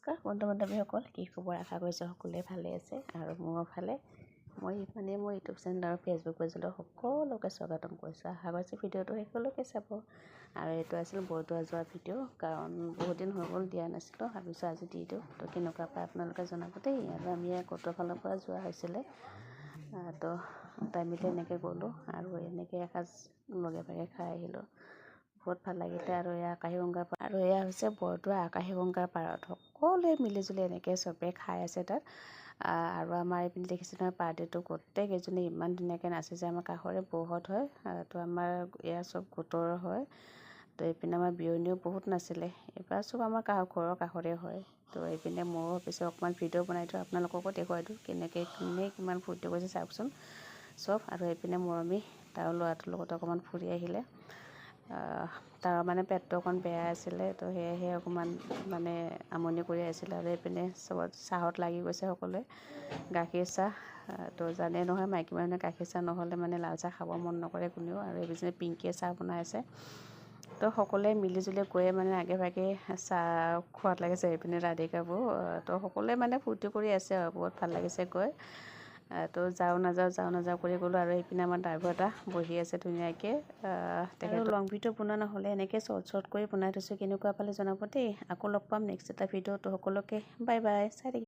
নমস্কাৰ বন্ধু-বান্ধৱীসকল, কি খবৰ? আশা কৰিছোঁ সকলোৱে ভালে আছে আৰু মোৰ ফালে মই মোৰ ইউটিউব চেনেল আৰু ফেচবুক পেজলৈ সকলোকে স্বাগতম কৰিছোঁ। আশা কৰিছোঁ ভিডিঅ'টো সকলোকে চাব। আৰু এইটো আছিল বৰদোৱা যোৱা ভিডিঅ', কাৰণ বহুত দিন হৈ গ'ল দিয়া নাছিলোঁ, ভাবিছোঁ আজি দি দিওঁ। তো কেনেকুৱা পায় আপোনালোকে জনাব দেই। আৰু আমি গোটৰ ফালৰ পৰা যোৱা হৈছিলে, তো তাই মিলি এনেকৈ গ'লোঁ আৰু এনেকৈ এসাঁজ লগে ভাগে খাই আহিলোঁ। বহুত ভাল লাগিলে। আৰু এয়া আকাশীগংগাৰ পাৰ, আৰু এয়া হৈছে বৰদোৱা আকাশীগংগাৰ পাৰত সকলোৱে মিলিজুলি এনেকৈ চবেই খাই আছে তাত। আৰু আমাৰ এইপিনে দেখিছোঁ নহয়, পাৰ্টিটো গোটেইকেইজনী ইমান ধুনীয়াকৈ নাচিছে। আমাৰ কাষৰে বৌহঁত হয়, তো আমাৰ এয়া চব গোটৰ হয়। তো এইপিনে আমাৰ বিয়নীও বহুত নাছিলে। এইবাৰ চব আমাৰ ঘৰৰ কাষৰে হয়। তো এইপিনে ময়ো ভাবিছোঁ অকণমান ভিডিঅ' বনাই দিওঁ, আপোনালোককো দেখুৱাই দিওঁ কেনেকৈ কোনে কিমান ফূৰ্তি কৰিছে চাওকচোন চব। আৰু এইপিনে মৰমী তাৰ ল'ৰাটোৰ লগত অকণমান ফুৰি আহিলে। তাৰ মানে পেটটো অকণ বেয়া আছিলে, তো সেয়েহে অকণমান মানে আমনি কৰি আছিলে। আৰু এইপিনে চবত চাহত লাগি গৈছে সকলোৱে, গাখীৰ চাহ। তো জানে নহয়, মাইকী মানুহে গাখীৰ চাহ নহ'লে মানে লাল চাহ খাব মন নকৰে কোনেও। আৰু এইপিনে পিংকিয়ে চাহ বনাই আছে। তো সকলোৱে মিলিজুলি গৈয়ে মানে আগে ভাগে চাহ খোৱাত লাগিছে। এইপিনে ৰাধিকা বৌ, তো সকলোৱে মানে ফূৰ্তি কৰি আছে আৰু বহুত ভাল লাগিছে গৈ। তো যাওঁ নাযাওঁ কৰি গ'লোঁ। আৰু এইপিনে আমাৰ ড্ৰাইভাৰ এটা বহি আছে ধুনীয়াকৈ। তেখেত লং ভিডিঅ' বনোৱা নহ'লে এনেকৈ শ্বৰ্ট কৰি বনাই থৈছোঁ। কেনেকুৱা পালে জনাব দেই। আকৌ লগ পাম নেক্সট এটা ভিডিঅ'ত। সকলোকে বাই বাই। চাই থাকিব।